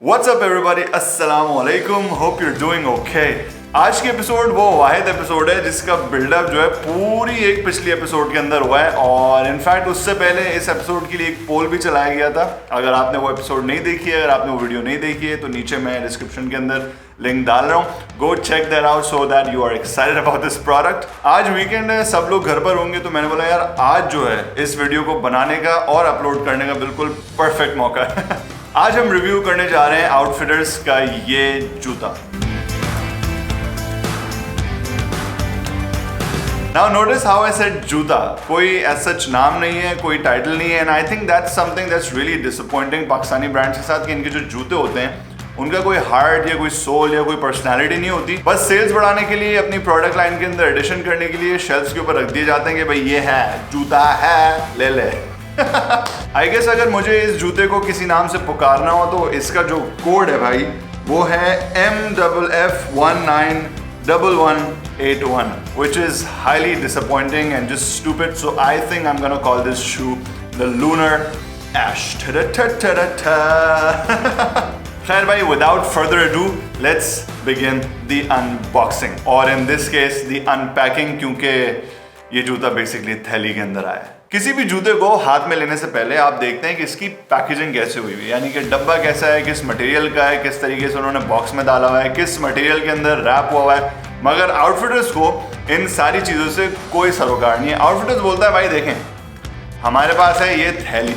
What's up everybody? अस्सलाम वालेकुम. Hope you're doing okay. आज के एपिसोड वो वाहिद एपिसोड है जिसका बिल्डअप जो है पूरी एक पिछली एपिसोड के अंदर हुआ है और इनफैक्ट उससे पहले इस एपिसोड के लिए एक पोल भी चलाया गया था. अगर आपने वो एपिसोड नहीं देखी है, अगर आपने वो वीडियो नहीं देखी है तो नीचे मैं डिस्क्रिप्शन के अंदर लिंक डाल रहा हूँ. Go check that out so that you are excited about this product. आज वीकेंड है, सब लोग घर पर होंगे तो मैंने बोला यार आज जो है इस वीडियो को बनाने का और अपलोड करने का बिल्कुल परफेक्ट मौका है. आज हम रिव्यू करने जा रहे हैं आउटफिटर्स का ये जूता. Now notice how I said जूता. कोई as such नाम नहीं है, कोई टाइटल नहीं है, and I think that's something that's really disappointing Pakistani brands के साथ कि इनके जो जूते होते हैं उनका कोई हार्ट या कोई सोल या कोई पर्सनैलिटी नहीं होती. बस सेल्स बढ़ाने के लिए, अपनी प्रोडक्ट लाइन के अंदर एडिशन करने के लिए शेल्फ्स के ऊपर रख दिए जाते हैं कि भाई ये है जूता है, ले ले. आई गेस अगर मुझे इस जूते को किसी नाम से पुकारना हो तो इसका जो कोड है भाई वो है MFF191181, which is highly disappointing and just stupid. So I think I'm gonna call this shoe the Lunar Ash. खैर भाई, without further ado, let's begin the unboxing. और in this case the unpacking, क्योंकि ये जूता basically थैली के अंदर आया है. किसी भी जूते को हाथ में लेने से पहले आप देखते हैं कि इसकी पैकेजिंग कैसे हुई हुई है, यानी कि डब्बा कैसा है, किस मटेरियल का है, किस तरीके से उन्होंने बॉक्स में डाला हुआ है, किस मटेरियल के अंदर रैप हुआ हुआ है. मगर आउटफिटर्स को इन सारी चीज़ों से कोई सरोकार नहीं है. आउटफिटर्स बोलता है भाई देखें हमारे पास है ये थैली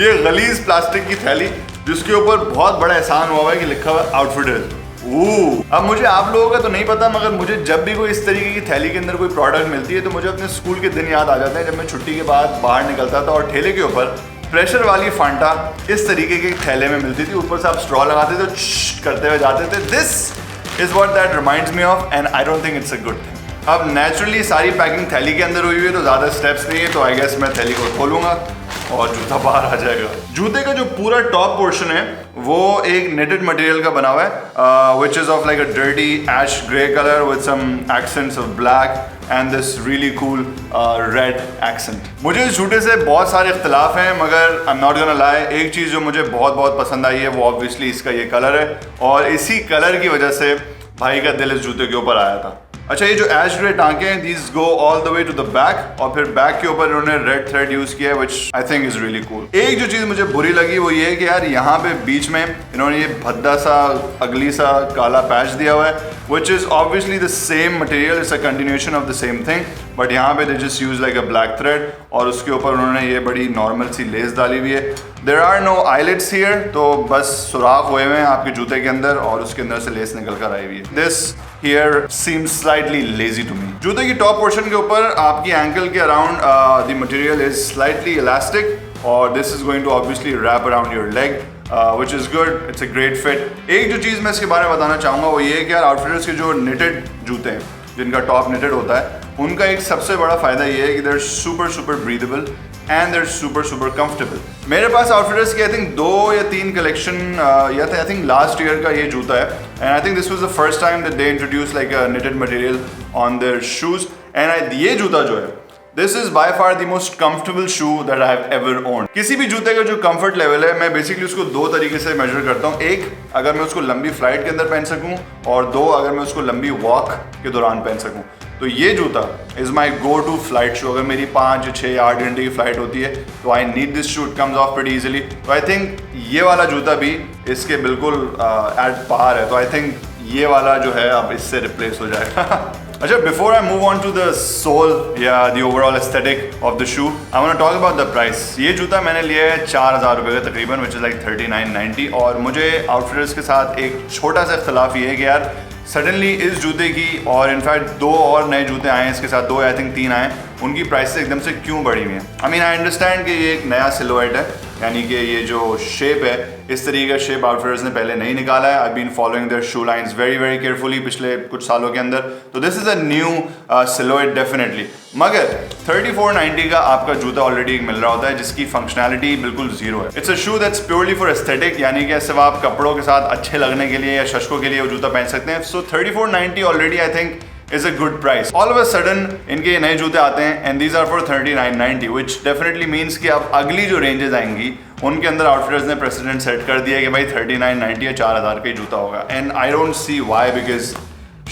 ये गलीज प्लास्टिक की थैली जिसके ऊपर बहुत बड़ा एहसान हुआ है कि लिखा हुआ है आउटफिटर्स. अब मुझे आप लोगों का तो नहीं पता, मगर मुझे जब भी कोई इस तरीके की थैली के अंदर कोई प्रोडक्ट मिलती है तो मुझे अपने स्कूल के दिन याद आ जाते हैं जब मैं छुट्टी के बाद बाहर निकलता था और ठेले के ऊपर प्रेशर वाली फांटा इस तरीके के थैले में मिलती थी. ऊपर से आप स्ट्रॉ लगाते थे, करते हुए जाते थे. This is what that reminds me of and I don't think it's a good thing. अब नेचुरली सारी पैकिंग थैली के अंदर हुई है तो ज़्यादा स्टेप्स नहीं है, तो आई गेस मैं थैली को खोलूंगा और जूता बाहर आ जाएगा. जूते का जो पूरा टॉप पोर्शन है वो एक नेटेड मटेरियल का बना हुआ है which is of like a dirty ash grey colour with some accents of black and this really cool red accent. मुझे इस जूते से बहुत सारे इख्तलाफ हैं, मगर I am not gonna lie. एक चीज़ जो मुझे बहुत बहुत पसंद आई है वो ऑब्वियसली इसका ये कलर है और इसी कलर की वजह से भाई का दिल इस जूते के ऊपर आया था. अच्छा, ये जो ऐश ग्रे टांके हैं these go all the way to the back और फिर बैक के ऊपर इन्होंने रेड थ्रेड यूज किया है which I think is really cool. एक जो चीज़ मुझे बुरी लगी वो ये है कि यार यहाँ पे बीच में इन्होंने ये भद्दा सा अगली सा काला पैच दिया हुआ है which is obviously the same material, it's a continuation of the same thing, but यहाँ पे they just use like a black thread और उसके ऊपर उन्होंने ये बड़ी नॉर्मल सी लेस डाली हुई है. There are no eyelets here, तो बस सुराख हुए हुए हैं आपके जूते के अंदर और उसके अंदर से लेस निकल कर आई हुई है. This here seems slightly lazy to me. जूते की टॉप पोर्शन के ऊपर आपकी एंकल के around the material is slightly elastic और this is going to obviously wrap around your leg. Which is good, it's a great fit. एक जो चीज़ मैं इसके बारे में बताना चाहूँगा वो ये है कि यार आउटफिटर्स के जो निटेड जूते हैं जिनका टॉप निटेड होता है उनका एक सबसे बड़ा फ़ायदा ये है कि they're super breathable and they're super comfortable. मेरे पास आउटफिटर्स की आई थिंक 2 या 3 कलेक्शन या आई थिंक लास्ट ईयर का ये जूता है and I think this was the first time that they introduce like a knitted material on their shoes. And ये जूता जो है this is by far the most comfortable shoe that I have ever owned. किसी भी जूते का जो comfort level है मैं बेसिकली उसको 2 तरीके से मेजर करता हूँ. एक, अगर मैं उसको लंबी फ्लाइट के अंदर पहन सकूँ और 2, अगर मैं उसको लंबी वॉक के दौरान पहन सकूँ. तो ये जूता is my go to flight shoe. अगर मेरी 5, 6 या 8 घंटे की फ्लाइट होती है तो I need this shoe, it comes of pretty easily. तो आई थिंक ये वाला जूता भी इसके बिल्कुल एट पार है. तो आई थिंक ये वाला जो है अब इससे रिप्लेस हो जाएगा. अच्छा, before I move on to the sole या the overall aesthetic of the shoe, I want to talk about the price. ये जूता मैंने लिया है 4,000 रुपये का तकरीबन, which is like 39.90. और मुझे आउटफिटर्स के साथ एक छोटा सा इख्तलाफ ये है कि यार सडनली इस जूते की और इनफैक्ट 2 और नए जूते आए हैं इसके साथ, 2 आई थिंक 3 आए, उनकी प्राइसेस एकदम से क्यों बढ़ी हुई हैं. आई मीन आई अंडरस्टैंड कि ये एक नया सिलुएट है, यानी कि ये जो शेप है इस तरीके का शेप आउटफिटर्स ने पहले नहीं निकाला है. I been following their shoe lines very carefully पिछले कुछ सालों के अंदर. तो this is a new silhouette definitely. मगर 3490 का आपका जूता ऑलरेडी मिल रहा होता है जिसकी फंक्शनैलिटी बिल्कुल जीरो है. It's a shoe that's purely for aesthetic, यानी कि सिर्फ आप कपड़ों के साथ अच्छे लगने के लिए या शशकों के लिए वो जूता पहन सकते हैं. सो 3490 already I think is a good price. All of a sudden इनके नए जूते आते हैं and these are for 3990, which definitely means कि अब अगली जो रेंजेस आएंगी उनके अंदर आउटफिटर्स ने प्रेसिडेंट सेट कर दिया कि भाई 3990 या 4000 का ही जूता होगा. And I don't see why, because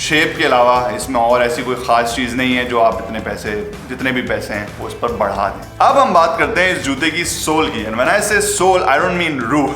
shape के अलावा इसमें और ऐसी कोई खास चीज़ नहीं है जो आप जितने भी पैसे हैं वो इस पर बढ़ा दें. अब हम बात करते हैं इस जूते की सोल की. एंड व्हेन आई से सोल, आई डोंट मीन रू,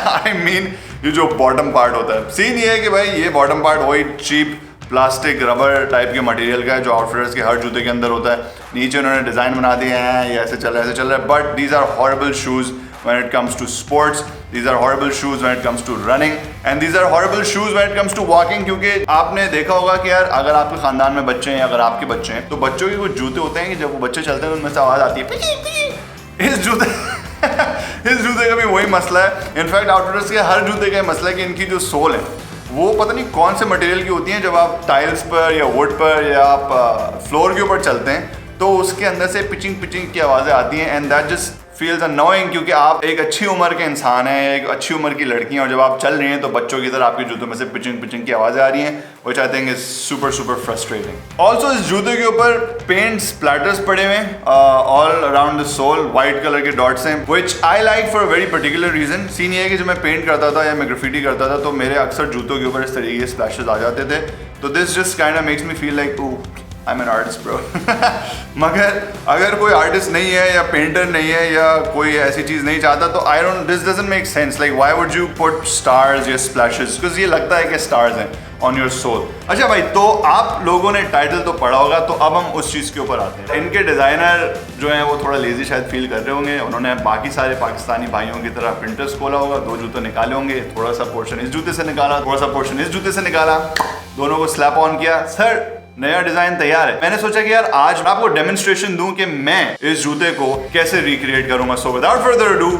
आई मीन ये जो बॉटम पार्ट होता है. सीन ये है कि भाई ये बॉटम पार्ट वही चीप प्लास्टिक रबर टाइप के मटेरियल का है जो आउटफिटर्स के हर जूते के अंदर होता है. नीचे उन्होंने डिज़ाइन बना दिए हैं, ये ऐसे चल रहा है, but these are horrible shoes when it comes to sports. These are horrible shoes when it comes to running, and these are horrible shoes when it comes to walking. क्योंकि आपने देखा होगा कि यार अगर आपके खानदान में बच्चे हैं, अगर आपके बच्चे हैं, तो बच्चों के कुछ जूते होते हैं कि जब वो बच्चे चलते हैं तो उनमें से आवाज़ आती है. इस जूते का भी वही मसला है. इनफैक्ट आउटफिटर्स के हर जूते का मसला है कि इनकी जो सोल है वो पता नहीं कौन से मटेरियल की होती है. जब आप टाइल्स पर या वुड पर या आप फ्लोर के ऊपर चलते हैं तो उसके अंदर से पिचिंग की आवाज़ें आती हैं. And that just feels annoying, क्योंकि आप एक अच्छी उम्र के इंसान हैं, एक अच्छी उम्र की लड़की हैं, और जब आप चल रही हैं तो बच्चों की तरह आपके जूतों में से पिचिंग की आवाज़ें आ रही हैं, which I think is super frustrating. Also इस जूते के ऊपर पेंट स्प्लैटर्स पड़े हुए हैं all around the sole, white colour के डॉट्स हैं, which I like for a very particular reason. Scene ये है कि जब मैं पेंट करता था या मैं ग्राफिटी करता था तो मेरे अक्सर जूतों के ऊपर इस तरीके के स्प्लैशेस आ जाते थे. तो this just kind of makes me feel like I am an artist bro. मगर अगर कोई आर्टिस्ट नहीं है या पेंटर नहीं है या कोई ऐसी चीज़ नहीं चाहता तो I don't, this doesn't make sense. Like why would you put stars या स्प्लैशेस, बिकॉज ये लगता है कि स्टार्स हैं ऑन योर सोल. अच्छा भाई, तो आप लोगों ने टाइटल तो पढ़ा होगा, तो अब हम उस चीज़ के ऊपर आते हैं. इनके डिज़ाइनर जो हैं वो थोड़ा लेजी शायद फील कर रहे होंगे. उन्होंने बाकी सारे पाकिस्तानी भाइयों की तरह प्रिंटर्स खोला होगा, 2 जूते निकाले होंगे, थोड़ा सा पोर्शन इस जूते से निकाला, थोड़ा सा पोर्शन इस जूते से निकाला, दोनों को स्लैप ऑन किया, सर नया डिजाइन तैयार है. मैंने सोचा कि यार आज आपको डेमोन्स्ट्रेशन दूं कि मैं इस जूते को कैसे रिक्रिएट करूंगा. So without further ado,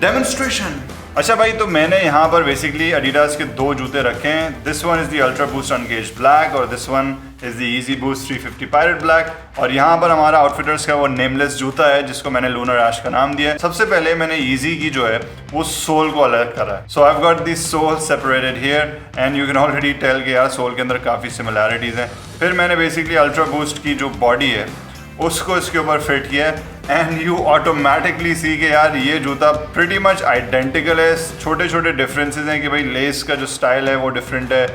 demonstration. अच्छा भाई, तो मैंने यहाँ पर बेसिकली एडिडास के 2 जूते रखे हैं. This one is the ultra boost uncaged black और this one is the Yeezy boost 350 pirate black. और यहाँ पर हमारा आउटफिटर्स का वो नेमलेस जूता है जिसको मैंने लूनर ऐश का नाम दिया है. सबसे पहले मैंने इजी की जो है वो सोल को अलग करा है. So I have got this sole separated here and you can already tell कि यार सोल के अंदर काफ़ी सिमिलैरिटीज़ हैं. फिर मैंने बेसिकली अल्ट्रा बूस्ट की जो बॉडी है उसको इसके ऊपर फिट किया है एंड यू ऑटोमेटिकली सी के यार ये जूता प्रिटी मच आइडेंटिकल है. छोटे छोटे डिफरेंसेस हैं कि भाई लेस का जो स्टाइल है वो डिफरेंट है,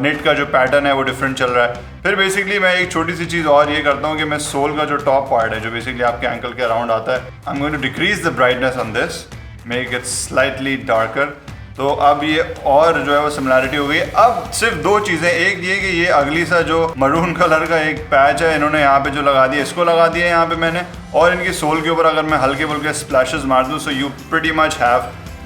निट का जो पैटर्न है वो डिफरेंट चल रहा है. फिर बेसिकली मैं एक छोटी सी चीज़ और ये करता हूँ कि मैं सोल का जो टॉप पार्ट है जो बेसिकली आपके एंकल के अराउंड आता है, I am going to decrease the brightness on this, make it slightly darker. तो अब ये और जो है वो सिमिलैरिटी हो गई. अब सिर्फ 2 चीज़ें, एक ये कि ये अगली सा जो मरून कलर का एक पैच है इन्होंने यहाँ पे जो लगा दिया, इसको लगा दिया यहाँ पे मैंने, और इनकी सोल के ऊपर अगर मैं हल्के फुल्के स्प्लैशेस मार दूँ so you pretty much have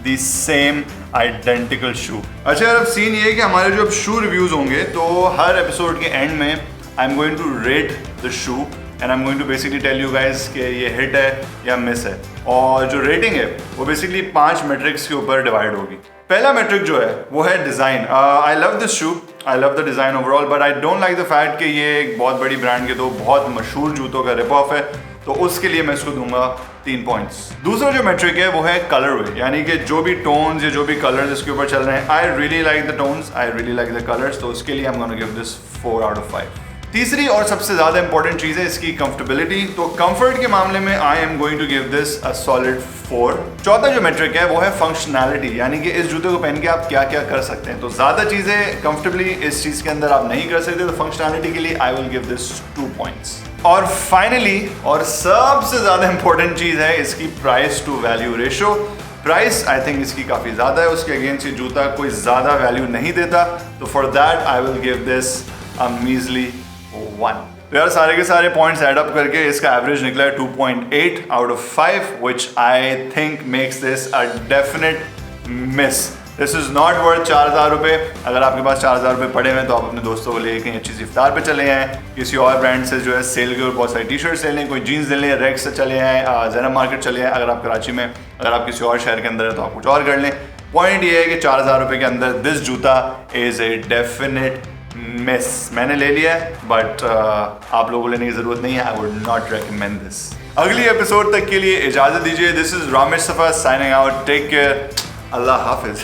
the same identical shoe. अच्छा यार, अब सीन ये है कि हमारे जो अब शू रिव्यूज़ होंगे तो हर एपिसोड के एंड में I am going to rate the shoe and I am going to basically tell you guys कि ये हिट है या मिस है. और जो रेटिंग है वो बेसिकली 5 मेट्रिक्स के ऊपर डिवाइड होगी. पहला मेट्रिक जो है वो है design. I love this shoe, I love the design overall, but I don't like the fact कि ये एक बहुत बड़ी ब्रांड के 2 बहुत मशहूर जूतों का रिप ऑफ है, तो उसके लिए मैं इसको दूंगा 3 पॉइंट्स. दूसरा जो मेट्रिक है वो है कलर वे, यानी कि जो भी टोन्स या जो भी कलर्स इसके ऊपर चल रहे हैं, I really like the tones, I really like the colours, तो उसके लिए I am gonna give this 4 out of 5. तीसरी और सबसे ज़्यादा इंपॉर्टेंट चीज़ है इसकी कंफर्टेबिलिटी. तो कंफर्ट के मामले में I am going to give this a solid 4. चौथा जो मेट्रिक है वो है फंक्शनैलिटी, यानी कि इस जूते को पहन के आप क्या क्या कर सकते हैं. तो ज़्यादा चीज़ें कंफर्टेबली इस चीज़ के अंदर आप नहीं कर सकते, तो फंक्शनैलिटी के लिए I will give this 2 points. और फाइनली और सबसे ज़्यादा इंपॉर्टेंट चीज़ है इसकी price to value ratio. Price I think इसकी काफ़ी ज़्यादा है, उसके अगेंस्ट ये जूता कोई ज़्यादा वैल्यू नहीं देता, तो for that I will give this अ मीजली 1. तो यार सारे के सारे पॉइंट्स एड अप करके इसका एवरेज निकला है 2.8 out of 5, which I think makes this a definite miss. This is not worth 4000 रुपये. अगर आपके पास 4000 रुपये पड़े हुए तो आप अपने दोस्तों को ले कहीं अच्छी सी इफ्तार पे चले आएँ, किसी और ब्रांड से जो है सेल के ऊपर बहुत सारी टी-शर्ट्स ले लें, कोई जीन्स ले लें, रेक्स से चले आएँ, ज़ैनब मार्केट चले आएँ. अगर आप कराची में, अगर आप किसी और शहर के अंदर है तो आप कुछ और कर लें. पॉइंट ये है कि 4000 रुपये के अंदर दिस जूता इज़ ए डेफिनेट मिस. मैंने ले लिया है बट आप लोगों को लेने की ज़रूरत नहीं है. I would not recommend this. अगली एपिसोड तक के लिए इजाज़त दीजिए. This is Ramesh Safa signing out. Take care. अल्लाह हाफिज़.